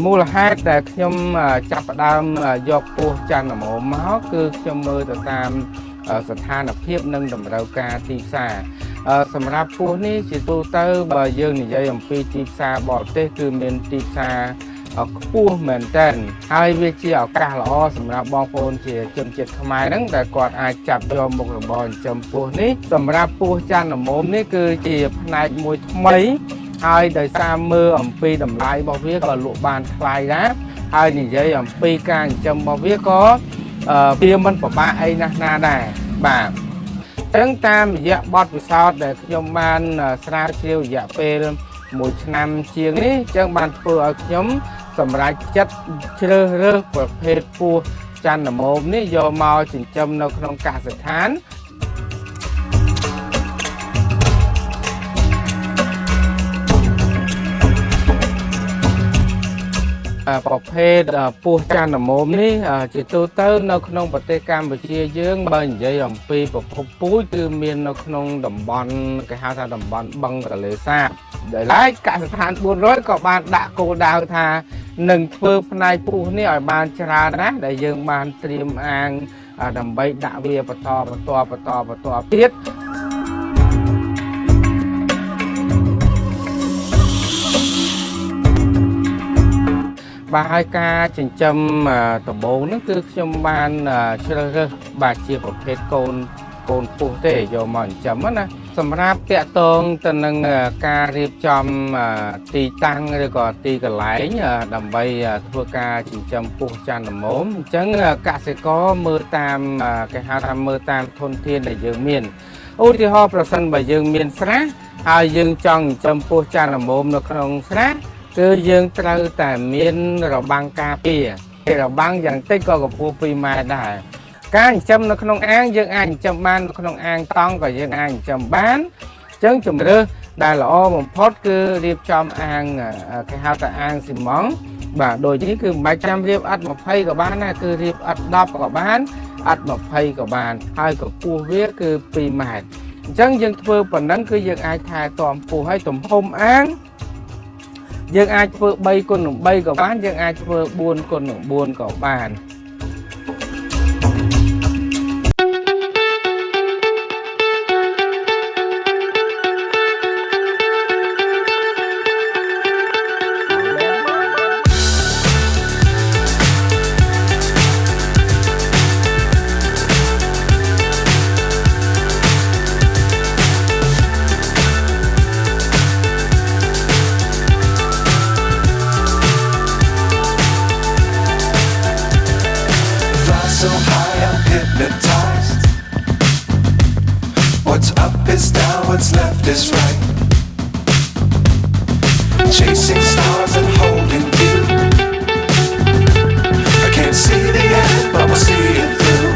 មូលហេតុដែលខ្ញុំចាប់ផ្ដើមយកពស់ច័ន្ទល្មមមកគឺខ្ញុំមើលទៅតាមស្ថានភាពនិងតម្រូវការទីផ្សារសម្រាប់ពស់នេះជាទូទៅបើយើងនិយាយអំពីទីផ្សារបរទេសគឺមានទីផ្សារខ្ពស់មែនទែនហើយវាជាឱកាសល្អសម្រាប់បងប្អូនជាជនជាតិខ្មែរហ្នឹងដែលគាត់អាចចាប់យកមុខរបរចិញ្ចឹមពស់នេះសម្រាប់ពស់ច័ន្ទល្មមនេះគឺជាផ្នែកមួយថ្មីហើយដោយសារមើលអំពីតម្លៃរបស់វាក៏លក់បានថ្លៃដែរហើយនិយាយអំពីការចិញ្ចឹមរបស់វាក៏វាមិនពិបាកអីណាស់ណាដែរបាទចឹងតាមរយៈបទពិសោធន៍ដែលខ្ញុំបានស្រាវជ្រាវរយៈពេល1ឆ្នាំជាងនេះចឹងបានធ្វើឲ្យខ្ញុំសម្រេចចិត្តជ្រើសរើសប្រភេទពស់ច័ន្ទល្មមនេះយកមកចិញ្ចឹមនៅក្នុងកសិដ្ឋានប្រភេទពស់ច័ន្ទល្មមនេះជាទូទៅនៅក្នុងប្រទេសកម្ពុជាយើងបើនិយាយអំពីប្រភពពូជគឺមាននៅក្នុងតំបន់គេហៅថាតំបន់បឹងទន្លេសាបដែលហើយកសិដ្ឋាន400ក៏បានដាក់គោលដៅថានឹងធ្វើផ្នែកពស់នេះឲ្យបានច្រើនណាស់ដែលយើងបានត្រៀមអាងដើម្បីដាក់វាបន្តទៀតបាទហើយការចិញ្ចឹមដំបូងហ្នឹងគឺខ្ញុំបានជ្រើសរើសបាទជាប្រភេទកូនពស់ទេយកមកចិញ្ចឹមណាសម្រាប់តាក់ទងទៅនឹងការរៀបចំទីតាំងឬក៏ទីកន្លែងដើម្បីធ្វើការចិញ្ចឹមពស់ច័ន្ទល្មមអញ្ចឹងកសិករមើលតាមគេហៅថាមើលតាមធនធានដែលយើងមានឧទាហរណ៍ប្រសិនបើយើងមានស្រះហើយយើងចង់ចិញ្ចឹមពស់ច័ន្ទល្មមនៅក្នុងស្រះគឺយើងត្រូវតែមានរបាំងការពាររបាំងយ៉ាងតិចក៏កម្ពស់2ម៉ែត្រដែរការចិញ្ចឹមនៅក្នុងអាងយើងអាចចិញ្ចឹមបាននៅក្នុងអាងតង់ក៏យើងអាចចិញ្ចឹមបានអញ្ចឹងជំរើសដែលល្អបំផុតគឺរៀបចំអាងគេហៅថាអាងស៊ីម៉ង់បាទដូចនេះគឺមិនបាច់ចាំរៀបឥដ្ឋ20ក៏បានដែរគឺរៀបឥដ្ឋ10ក៏បានឥដ្ឋ20ក៏បានហើយកម្ពស់វាគឺ2ម៉ែត្រអញ្ចឹងយើងធ្វើប៉ុណ្ណឹងគឺយើងអាចថែទាំពស់ឲ្យទំហំអាងយើងអាចធ្វើ3គុណនឹង3ក៏បានយើងអាចធ្វើ4គុណនឹង4ក៏បាន so high I'm hypnotized. What's up is down, what's left is right. Chasing stars and holding you. I can't see the end, but we'll see it through.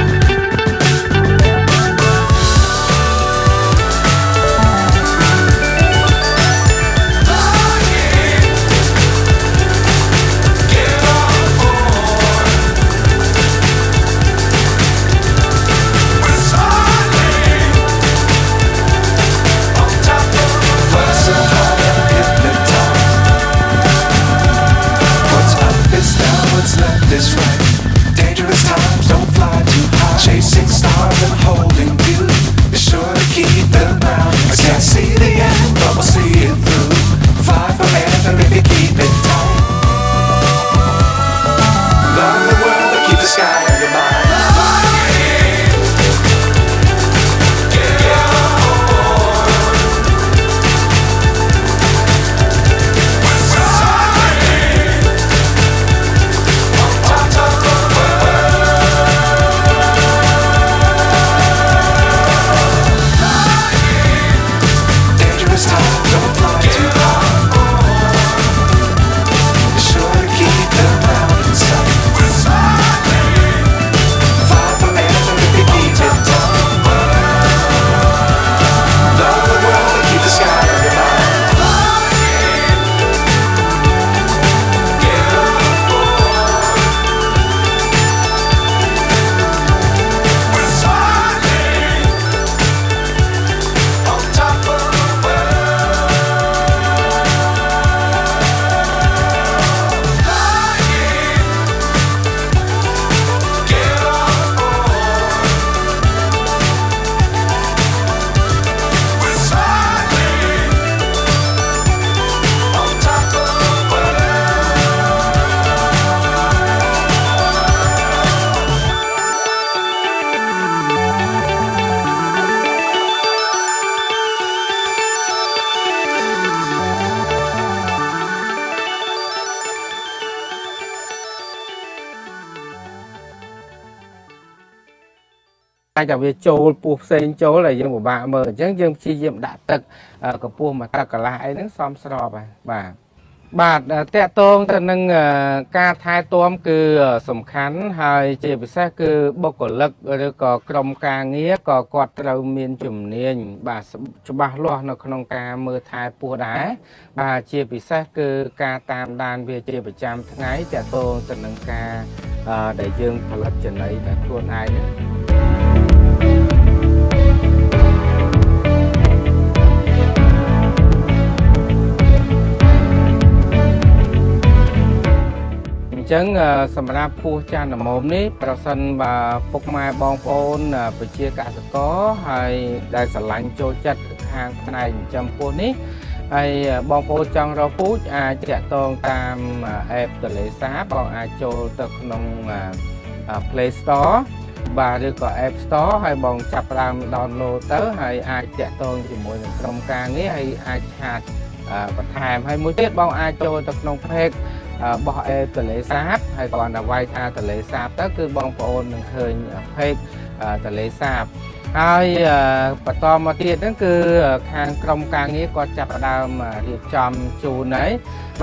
จะไปโจลปูเซนโจลอะไรยังบ่บาเมื่อจังยังชีเยี่ยมด่าตึกกับปูมาตะกะลาไอ้นั่งซ้อมสอบไปบาทแต่ตรงแต่หนึ่งการทายตัวคือสำคัญให้เจ็บแท้คือบกเลิกหรือก็กรมการเงี้ยก็กอดเราเมียนจุ่มเนียนบาฉบับล้อในขนมการมือทายปูได้บาเจ็บแท้คือการตามดานเวียเจ็บประจำทั้งไงแต่ตรงแต่หนึ่งการได้ยื่นผลิตจะไหนแต่ทวนไอ้จังสำหรับผู้จานหมอมนี้ประสันบ่าปกมาบองโอนไปเชียร์กาสกอให้ได้สลังโจจัดทางในจำพวกนี้ให้บองโอนจังเราพูดอาจจะต้องตามแอปตัวเลสาบองอาโจตึกนงPlay Store บาหรือก็ App Store ให้บองจับรามดาวน์โหลดเตอร์ให้อาจจะต้องจมูกกรมการนี้ให้อาชาติประทานให้มือเทียบบองอาโจตึกนงเพกบอกทะเลสาบให้ก่อนไว้ทาทะเลสาบก็คือบองโอนหนึ่งเคยเพกทะเลสาบให้ปตอมาเทียนั่นคือทางกรมการนี้ก็จับดาวเรียบจำจูนไหน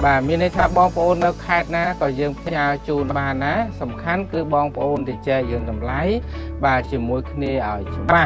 บามีในทับบองโอนแล้วคาดนะก็ยังพยาจูนบานะสำคัญคือบองโอนที่เจยังทำไรบาชิมวยคณีเอาชบ้า